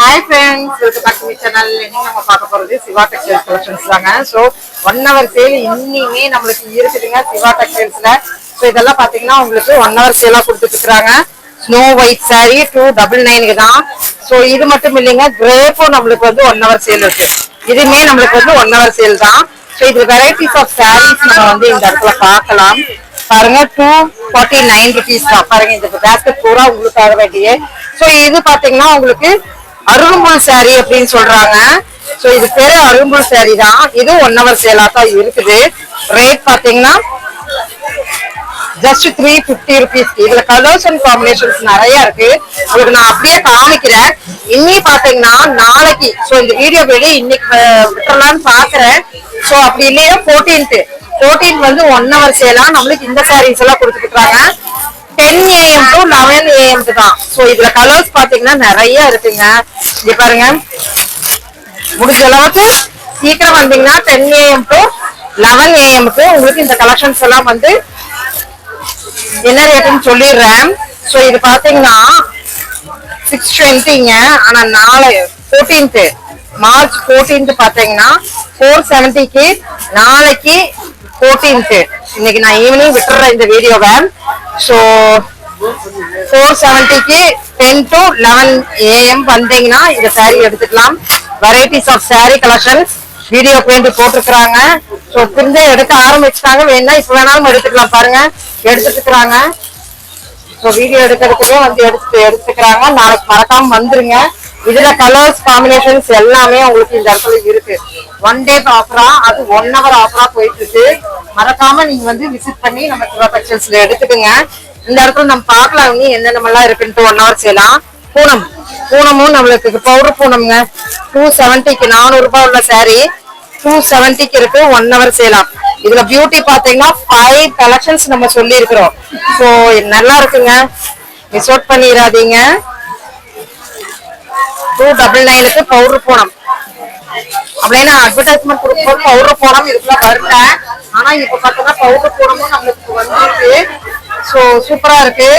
Hi friends, welcome back to my channel. இன்னைக்கு நம்ம பார்க்க போறது சிவா டெக்ஸ்டைல்ஸ் கலெக்ஷன்ஸ் தாங்க. சோ 1 hour சேல் இன்னிமே நமக்கு இருக்குதுங்க சிவா டெக்ஸ்டைல்ஸ்ல. சோ இதெல்லாம் பாத்தீங்கன்னா உங்களுக்கு 1 hour சேலா கொடுத்துட்டு இருக்காங்க. ஸ்னோ ஒயிட் saree 299 தான். சோ இது மட்டும் இல்லைங்க, கிரேப்பும் நமக்கு வந்து 1 hour சேல் இருக்கு. இதுமே நமக்கு வந்து 1 hour சேல் தான். சோ இது வெரைட்டிஸ் ஆஃப் sarees நம்ம வந்து இந்த இடத்துல பார்க்கலாம். பாருங்க 249 rupees தான். பாருங்க இந்த பேஸ்கெட் பூரா உங்களுக்காக வேண்டிய. சோ இது பாத்தீங்கன்னா உங்களுக்கு அரும்புல் saree அப்படின்னு சொல்றாங்க. சோ இது பேரு அரும்புல் saree தான். இது 1 hour சேலா தான் இருக்குது. ரேட் பாத்தீங்கன்னா ஜஸ்ட் 350 rupees. இதுல கலர்ஸ் அண்ட் காம்பினேஷன்ஸ் நிறைய இருக்கு. உங்களுக்கு நான் அப்படியே காமிக்கிறேன். இன்னி பாத்தீங்கன்னா நாளைக்கு சோ இந்த வீடியோ வெளியே இன்னைக்கு விட்டுறலாம்னு பாக்குறேன். சோ அப்படி இல்லையா 14th வந்து 1 hour சேலா நம்மளுக்கு இந்த sarees எல்லாம் கொடுத்துருக்காங்க. 10 AM to 11 AM தான். சோ இதுல கலர்ஸ் பாத்தீங்கன்னா நிறைய இருக்குங்க. இங்க பாருங்க, முடிஞ்ச அளவுக்கு சீக்கிரம் வந்தீங்கன்னா 10 AM to 11 AM உங்களுக்கு இந்த கலெக்ஷன்ஸ் எல்லாம் வந்து என்ன ரேட்டுன்னு சொல்லிடுறேன். சோ இது பாத்தீங்கன்னா 620ங்க. ஆனா நாளை 14th மார்ச் 14th பாத்தீங்கன்னா 470க்கு, நாளைக்கு 14th இன்னைக்கு நான் ஈவினிங் விட்டுறேன் இந்த வீடியோவை. சோ 470க்கு 10 to 11 AM வந்தீங்கன்னா இந்த saree எடுத்துக்கலாம். Varieties of saree collections video வேண்டி போட்டிருக்கிறாங்க. சோ திரும்ப எடுக்க ஆரம்பிச்சுட்டாங்க. வேணா இப்ப வேணாலும் எடுத்துக்கலாம். பாருங்க எடுத்துட்டு இருக்கிறாங்க. சோ வீடியோ எடுக்கிறதுக்கே வந்து எடுத்துக்கிறாங்க. நாளைக்கு மறக்காம வந்துருங்க. இதுல கலர்ஸ் காம்பினேஷன்ஸ் எல்லாமே உங்களுக்கு இந்த இடத்துல இருக்கு. 1 day ஆஃபரா, அது 1 hour ஆஃபரா போயிட்டு இருக்கு. மறக்காம நீங்க வந்து விசிட் பண்ணி நம்ம சிவா டெக்ஸ்டைல்ஸ்ல எடுத்துக்கோங்க. இந்த இடத்துல நம்ம பார்க்கலாம் என்னென்னலாம் இருக்குன்ட்டு 1 hour சேலாம். பூனமும் நம்மளுக்கு பவுடர் பூனம்ங்க 270க்கு 400 ரூபாய் உள்ள saree 270க்கு இருக்கு. 1 hour சேலாம். இதுல பியூட்டி பாத்தீங்கன்னா 5 கலெக்ஷன்ஸ் நம்ம சொல்லி இருக்கிறோம். சோ நல்லா இருக்குங்க, மிஸ் அவுட் பண்ணிடாதீங்க. 299க்கு பவுடர் பூனம் அப்படின்னா அட்வர்டைஸ்மெண்ட் கொடுக்கும்போது பவுடர் பூனம் இதுக்குள்ள வரல. ஆனா இப்ப பாத்தீங்கன்னா பவுடர் பூனமும் நம்மளுக்கு வந்துருக்கு. சோ சூப்பரா இருக்கு.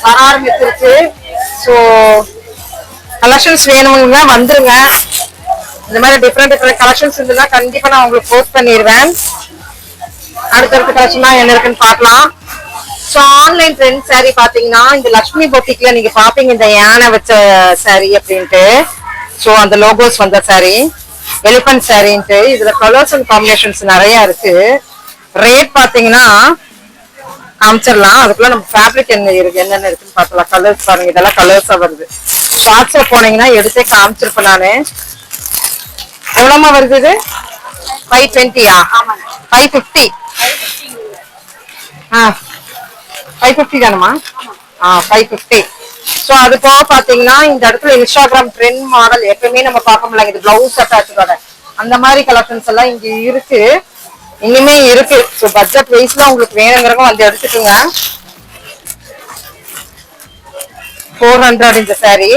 வர ஆரம்பிச்சிருச்சு. சோ கலெக்ஷன்ஸ் வேணுங்க வந்துருங்க. இந்த மாதிரி டிஃப்ரெண்ட் கலெக்ஷன்ஸ் இருந்ததுன்னா கண்டிப்பா நான் உங்களுக்கு போஸ்ட் பண்ணிடுவேன். அடுத்தடுத்த கலெக்ஷன் என்ன இருக்குன்னு பார்க்கலாம். சோ ஆன்லைன் ட்ரெண்ட் saree பாத்தீங்கன்னா இந்த லட்சுமி பொட்டிக்ல நீங்க பாப்பீங்க இந்த யானை வச்ச saree அப்படின்ட்டு. சோ அந்த லோகோஸ் வந்த saree எலிபென்ட் சாரின்ட்டு. இதுல கலர்ஸ் அண்ட் காம்பினேஷன்ஸ் நிறைய இருக்கு. ரேட் பாத்தீங்கன்னா காமிச்சிடலாம். அதுக்குள்ள நம்ம ஃபேப்ரிக் என்னென்ன இருக்குன்னு பார்க்கலாம். கலர்ஸ் பாருங்க, இதெல்லாம் கலர்ஸா வருது. ஷார்ட்ஸ்ல போனீங்கன்னா எடுத்தே காமிச்சிருப்பேன் நானு. எவ்வளவுமா வருது இது? 520யா? 550. 550 தானமா? 550. சோ அது போக பாத்தீங்கன்னா இந்த இடத்துல இன்ஸ்டாகிராம் ட்ரெண்ட் மாடல் எப்பவுமே நம்ம பார்க்க முடியல. இது பிளவுஸ் அட்டாச்சோட அந்த மாதிரி கலெக்ஷன்ஸ் எல்லாம் இங்க இருக்கு, இனிமே இருக்கு. சோ பட்ஜெட் வைஸ்ல உங்களுக்கு வேணுங்கிறவங்க வந்து எடுத்துக்கோங்க. 400 இந்த saree.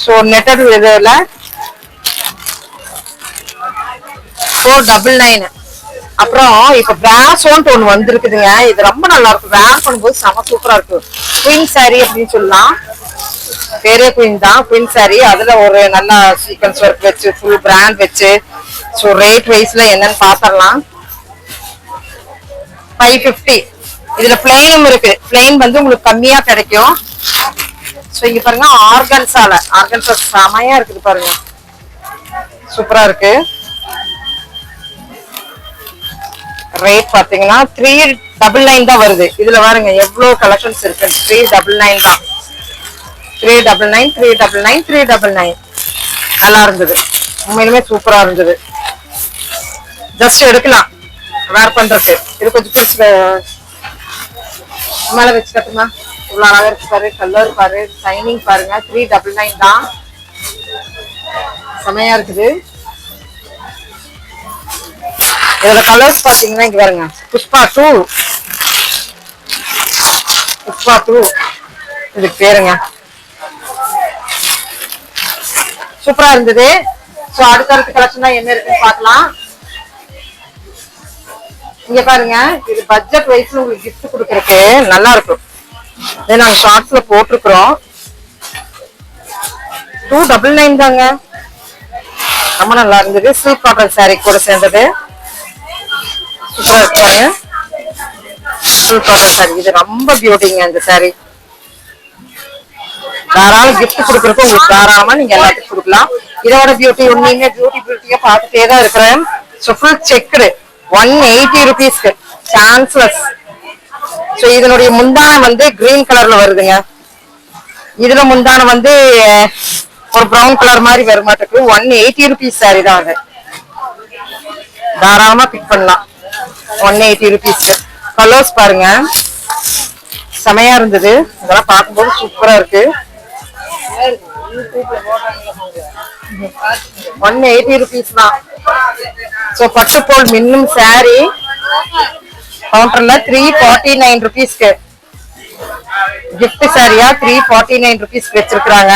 சோ நெட்டட் இதுல 499. அப்புறம் இப்ப பிராசோன்ட்டு ஒண்ணு வந்திருக்குதுங்க. இது ரொம்ப நல்லா இருக்கும். வேர் பண்ணும்போது செம சூப்பரா இருக்கும். குயின் saree அப்படின்னு சொல்லலாம். பேரே குயின் தான், குயின் saree. அதுல ஒரு நல்ல சீக்வன்ஸ் ஒர்க் வச்சு ஃபுல் பிராண்ட் வச்சு. ஸோ ரேட் வைஸ்ல என்னன்னு பாத்திரலாம். 550. இதுல பிளைனும் இருக்கு. பிளைன் வந்து உங்களுக்கு கம்மியா கிடைக்கும். ஸோ இங்க பாருங்க ஆர்கன்சா செமையா இருக்குது பாருங்க, சூப்பரா இருக்கு. ரேட் பாத்தீங்கன்னா 399 தான் வருது. இதுல பாருங்க எவ்வளவு கலெக்ஷன்ஸ் இருக்கு. 399 தான். 399 நல்லா இருந்தது. உண்மையிலுமே சூப்பரா இருந்தது. ஜஸ்ட் எடுக்கலாம் வேர் பண்றதுக்கு. இது கொஞ்சம் பெருசு மேல வச்சு கட்டுமா. இவ்வளவு அழகா இருக்கு பாரு. கலர் பாரு, சைனிங் பாருங்க. 399 தான். செமையா இருக்குது. இதோட கலர்ஸ் பாத்தீங்கன்னா இங்க பாருங்க. புஷ்பா 2 இதுக்கு பேருங்க. சூப்பரா இருந்தது. சோ அடுத்த கலெக்ஷன் தான் என்ன இருக்குன்னு பார்க்கலாம். இங்க பாருங்க, இது பட்ஜெட் வைஸ்ல உங்களுக்கு கிஃப்ட் கொடுக்கறதுக்கு நல்லா இருக்கும். இதை நாங்க ஷார்ட்ஸ்ல போட்டிருக்கிறோம். 299 தாங்க. ரொம்ப நல்லா இருந்தது. சில்க் காட்டன் சாரீ கூட சேர்ந்தது. சூப்பரா இருக்காங்க. சில்க் காட்டன் சாரீ இது ரொம்ப பியூட்டிங்க. இந்த சாரீ தாராளம் கிஃப்ட் கொடுக்கறப்ப உங்களுக்கு தாராளமா நீங்க எல்லாத்துக்கும் கொடுக்கலாம். இதோட பியூட்டி ஒன்னுமே பியூட்டியா பார்த்துட்டே தான் இருக்கிறேன். ஃபுல் செக்குடு 180 rupeesக்கு சான்ஸ்லெஸ். ஸோ இதனுடைய முந்தான வந்து கிரீன் கலர்ல வருதுங்க. இதுல முந்தான வந்து ஒரு ப்ரௌன் கலர் மாதிரி வர மாட்டேங்குது. 180 rupees சாரி தான். அது தாராளமா பிக் பண்ணலாம். 180 rupeesக்கு. கலர்ஸ் பாருங்க செமையா இருந்தது. இதெல்லாம் பார்க்கும்போது சூப்பரா இருக்கு. 180 rupees தான். ஸோ பட்டு போல் மின்னும் சாரி கவுண்டர்ல 349 rupeesக்கு கிஃப்ட் சாரியா 349 rupeesக்கு வச்சிருக்காங்க.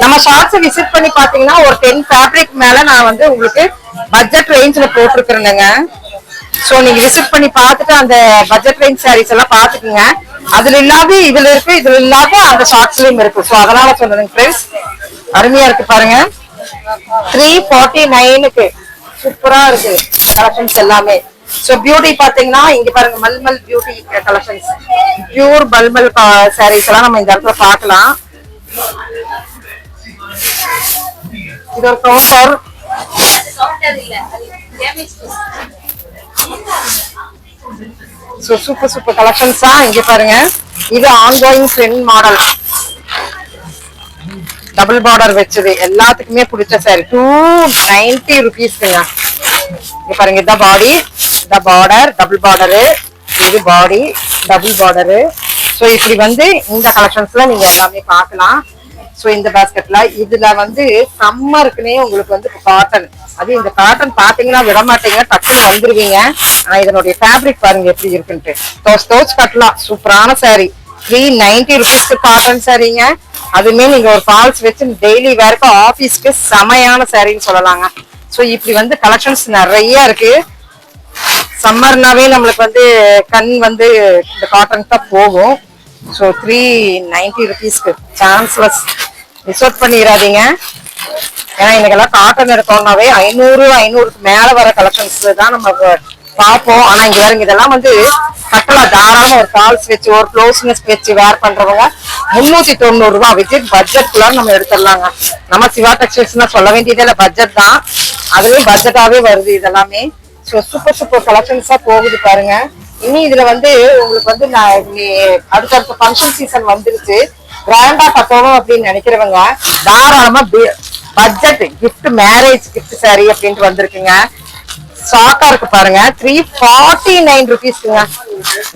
நம்ம ஷார்ட்ஸ் விசிட் பண்ணி பாத்தீங்கன்னா ஒரு 10 ஃபேப்ரிக் மேல நான் வந்து உங்களுக்கு பட்ஜெட் ரேஞ்ச்ல போட்டிருக்கிறேங்க. சோ நீங்க விசிட் பண்ணி பார்த்துட்டு அந்த பட்ஜெட் ரேஞ்ச் சாரீஸ் எல்லாம் பாத்துக்குங்க. அதுல இல்லாத இதுல இருக்கு, இதுல இல்லாத அந்த ஷார்ட்ஸ்லயும் இருக்கு. சோ அதனால சொன்னதுங்க ஃப்ரெண்ட்ஸ். அருமையா இருக்கு பாருங்க. 349க்கு சூப்பரா இருக்கு கலெக்ஷன்ஸ் எல்லாமே. சோ பியூட்டி பாத்தீங்கன்னா இங்க பாருங்க mulmul beauty collections, pure mulmul saris எல்லாம் நம்ம இந்த இடத்துல பாக்கலாம். இது ஒரு கவுண்டர். சூப்பர் சூப்பர் கலெக்ஷன்ஸா இங்க பாருங்க. இது ongoing trend model double border வச்சது எல்லாத்துக்குமே பிடிச்ச சாரி 290 rupeesக்குங்க. இங்க பாருங்க இதான் பாடி, இந்த பார்டர் டபுள் பார்டரு, இது பாடி டபுள் பார்டரு. ஸோ இப்படி வந்து இந்த கலெக்ஷன்ஸ்ல நீங்க எல்லாமே பார்க்கலாம். ஸோ இந்த பேஸ்கெட்ல இதுல வந்து சம்மருக்குன்னே உங்களுக்கு வந்து காட்டன், அது இந்த காட்டன் பாத்தீங்கன்னா விட மாட்டீங்க, டக்குன்னு வந்துருவீங்க. ஆனா இதனுடைய ஃபேப்ரிக் பாருங்க எப்படி இருக்குன்ட்டு. தோச் கட்டலாம். சூப்பரான சாரி 390 rupeesக்கு காட்டன் சாரீங்க. அதுமே நீங்க ஒரு ஃபால்ஸ் வச்சு டெய்லி வேர்க்கு ஆபீஸ்க்கு செமையான சாரின்னு சொல்லலாங்க. ஸோ இப்படி வந்து கலெக்ஷன்ஸ் நிறைய இருக்கு. சம்மர்னாவே நம்மளுக்கு வந்து கண் வந்து இந்த காட்டன் தான் போகும். ஸோ 390 rupeesக்கு சான்ஸ்லெஸ். மிஸ் அவுட் பண்ணிடாதீங்க. ஏன்னா இன்னைக்கெல்லாம் காட்டன் எடுத்தோம்னாவே 500க்கு மேல வர கலெக்ஷன்ஸ் தான் நம்ம பார்ப்போம். ஆனா இங்க வேற இதெல்லாம் வந்து கட்டலாம் தாராளமா. ஒரு ஃபால்ஸ் வச்சு ஒரு க்ளோஸ்னஸ் வச்சு வேர் பண்றவங்க 390 ரூபாய் வித் பட்ஜெட்குள்ள நம்ம எடுத்துடலாங்க. நம்ம சிவா டெக்ஸ்டைல்ஸ்னா சொல்ல வேண்டியதே இல்லை, பட்ஜெட் தான். அதுலயும் பட்ஜெட்டாவே வருது இதெல்லாமே. ஸோ சூப்பர் சூப்பர் கலெக்ஷன்ஸா போகுது பாருங்க. இனி இதுல வந்து உங்களுக்கு வந்து அடுத்தடுத்த ஃபங்க்ஷன் சீசன் வந்துருச்சு, கிராண்டா கட்டணும் அப்படின்னு நினைக்கிறவங்க தாராளமா budget gift marriage gift sorry அப்படின்ட்டு வந்திருக்குங்க. ஷாக்கா இருக்கு பாருங்க. 349 rupeesக்குங்க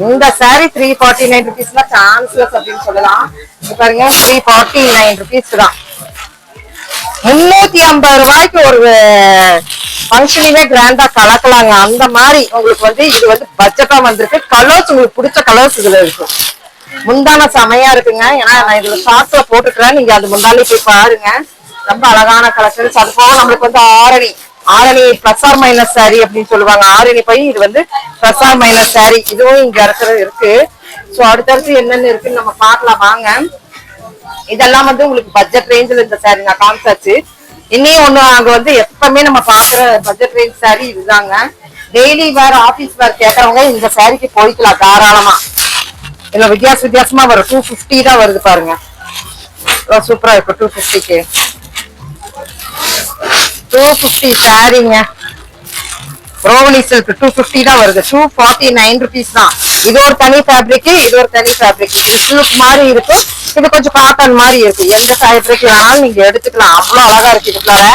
இந்த சாரி. 349 rupeesனா சான்ஸ்லெஸ் அப்படின்னு சொல்லலாம். பாருங்க 349 rupees தான். 350 ரூபாய்க்கு ஒரு ஃபங்க்ஷனுமே கிராண்டா கலக்கலாங்க. அந்த மாதிரி உங்களுக்கு வந்து இது வந்து பட்ஜெட்டா வந்திருக்கு. கலர்ஸ் உங்களுக்கு பிடிச்ச கலர்ஸ் இதுல இருக்கு. முந்தான செமையா இருக்குங்க. ஏன்னா நான் இதுல ஷார்ட்ஸ்ல போட்டுக்கிறேன், நீங்க அது முந்தாலே போய் பாருங்க. ரொம்ப அழகான கலெக்ஷன்ஸ். அது போக நம்மளுக்கு வந்து Arani plus or minus sari அப்படின்னு சொல்லுவாங்க. ஆரணி போய் இது வந்து பிளஸ் ஆர் மைனஸ் சாரி இதுவும் இங்க இருக்கு. சோ அடுத்தடுத்து என்னென்ன இருக்குன்னு நம்ம பார்க்கலாம் வாங்க. இதெல்லாம் வந்து உங்களுக்கு பட்ஜெட் ரேஞ்சில் இந்த சாரி நான் காமிச்சாச்சு. இன்னும் ஒண்ணு அங்க வந்து எப்பவுமே நம்ம பாக்குற பட்ஜெட் ரேஞ்ச் சாரி இதுதாங்க. டெய்லி வேர் ஆபீஸ் வேர் கேட்கறவங்க இந்த சாரிக்கு போய்க்கலாம் தாராளமா. இதுல வித்தியாசமா வரும். 250 தான் வருது பாருங்க. சூப்பரா இருக்கு. 250க்கு 250 சாரிங்க. ரோவனி சில்க் 250 தான் வருது. 249 rupees தான். இது ஒரு தனி ஃபேப்ரிக், இது ஒரு தனி ஃபேப்ரிக். இது சில்க் மாதிரி இருக்கு, இது கொஞ்சம் காட்டன் மாதிரி இருக்கு. எந்த ஃபேப்ரிக் வேணாலும் நீங்க எடுத்துக்கலாம். அவ்வளவு அழகா இருக்கு. இதுக்குள்ள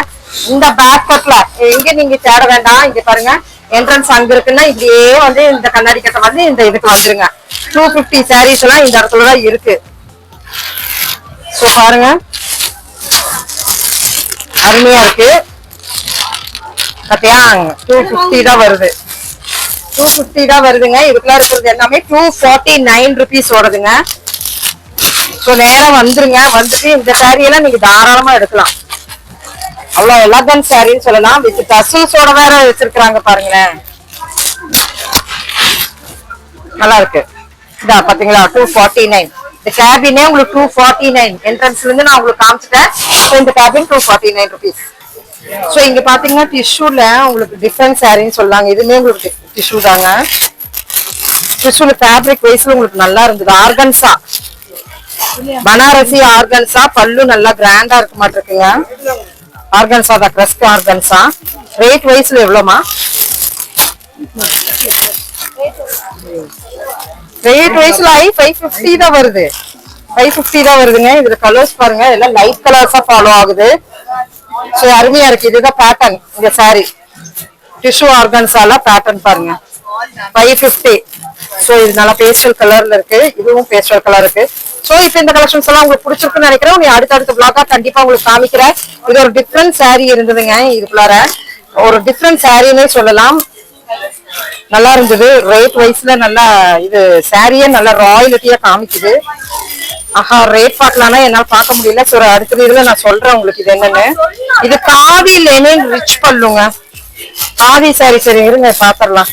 இந்த பேஸ்கெட்ல எங்க நீங்க தேட வேண்டாம். இங்க பாருங்க என்ட்ரன்ஸ் அங்க இருக்குன்னா இப்படியே வந்து இந்த கண்ணாடி கட்டை வந்து இந்த இதுக்கு வந்துருங்க. 250 சாரீஸ் எல்லாம் இந்த இடத்துலதான் இருக்கு. சோ பாருங்க அருமையா இருக்கு. பாத்தியா 250 தான் வருது. 250 தான் வருதுங்க. இதுக்குள்ள இருக்கிறது எல்லாமே 249 rupees ஓடுதுங்க. சோ நேரம் வந்துருங்க. வந்துட்டு இந்த சாரி எல்லாம் நீங்க தாராளமா எடுக்கலாம். அவ்வளவு எலகன்ட் சாரின்னு சொல்லலாம். வித் டசல்ஸோட வேற வச்சிருக்காங்க பாருங்களேன். நல்லா இருக்கு. இதா பாத்தீங்களா 249. இந்த கேபினே உங்களுக்கு 249. என்ட்ரன்ஸ்ல இருந்து நான் உங்களுக்கு காமிச்சிட்டேன். இந்த கேபின் 249 rupees. சோ இங்க பாத்தீங்கன்னா டிஷ்யூல உங்களுக்கு டிஃபரண்ட் சாரின்னு சொல்லாங்க. இதுமே உங்களுக்கு டிஷ்யூ தாங்க. டிஷ்யூல ஃபேப்ரிக் வைஸ்ல உங்களுக்கு நல்லா இருந்தது. ஆர்கன்சா, பனாரசி ஆர்கன்சா, பல்லு நல்லா கிராண்டா இருக்க மாட்டிருக்குங்க. ஆர்கன்சா தான், கிரஸ்ட் ஆர்கன்சா. ரேட் வைஸ்ல எவ்வளவுமா? ரேட் வைஸ்ல 550 தான் வருது. 550 தான் வருதுங்க. இதுல கலர்ஸ் பாருங்க, எல்லாம் லைட் கலர்ஸா ஃபாலோ ஆகுது. சோ அருமையா இருக்கு. இதுதான் பேட்டர்ன் இந்த சாரி. டிஷ்யூ ஆர்கன்சால பேட்டர்ன் பாருங்க. 550. சோ இது நல்லா பேஸ்டல் கலர்ல இருக்கு. இதுவும் பேஸ்டல் கலர் இருக்கு. சோ இப்ப இந்த கலெக்ஷன்ஸ் எல்லாம் உங்களுக்கு பிடிச்சிருக்குன்னு நினைக்கிறேன். நீ அடுத்தடுத்த vlog கண்டிப்பா உங்களுக்கு காமிக்கிறேன். இது ஒரு டிஃப்ரெண்ட் சாரி இருந்ததுங்க. இதுக்குள்ளார ஒரு டிஃப்ரெண்ட் சாரின்னே சொல்லலாம். நல்லா இருந்தது. ரேட் வைஸ்ல நல்லா இது சாரியே நல்லா ராயலிட்டியா காமிக்குது. ஆஹா, ரேட் பார்க்கலாம்னா என்னால பார்க்க முடியல. சோ அடுத்த இதுல நான் சொல்றேன் உங்களுக்கு இது என்னன்னு. இது காதி லெனின் ரிச் பல்லுங்க. காதி சாரி. சரி இருங்க பாத்திரலாம்.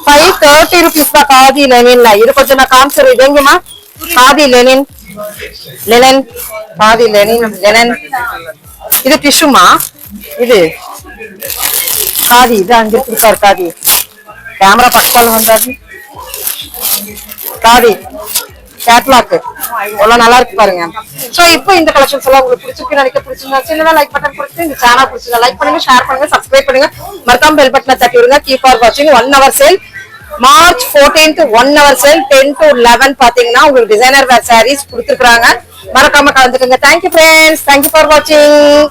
530 rupees தான் காதி லெனின்ல. இது கொஞ்சம் நான் காமிச்சிடுறேன். இது எங்கம்மா? Khadi Lenin, linen, khadi Lenin, linen. இது டிஷ்யூமா? இது காதி. இது அங்க இருக்கு சார் காதி. கேமரா பக்கத்துல வந்தாது. காதி கேட்லாக் எவ்வளவு நல்லா இருக்கு பாருங்க. சோ இப்போ இந்த கலெக்ஷன்ஸ் எல்லாம் உங்களுக்கு பிடிச்சிருக்கு நினைக்க. பிடிச்சிருந்தா சின்னதா லைக் பட்டன் கொடுத்து இந்த சேனல் பிடிச்சிருந்தா லைக் பண்ணுங்க, ஷேர் பண்ணுங்க, சப்ஸ்கிரைப் பண்ணுங்க, மறக்காம பெல் பட்டனை தட்டி விடுங்க. கீப் ஃபார் வாட்சிங். 1 hour sale March 14th 1 hour sale 10 to 11 பாத்தீங்கன்னா உங்களுக்கு டிசைனர் வேர் சாரீஸ் கொடுத்துருக்காங்க. மறக்காம கலந்துக்கோங்க. Thank you friends. தேங்க்யூ ஃபார் வாட்சிங்.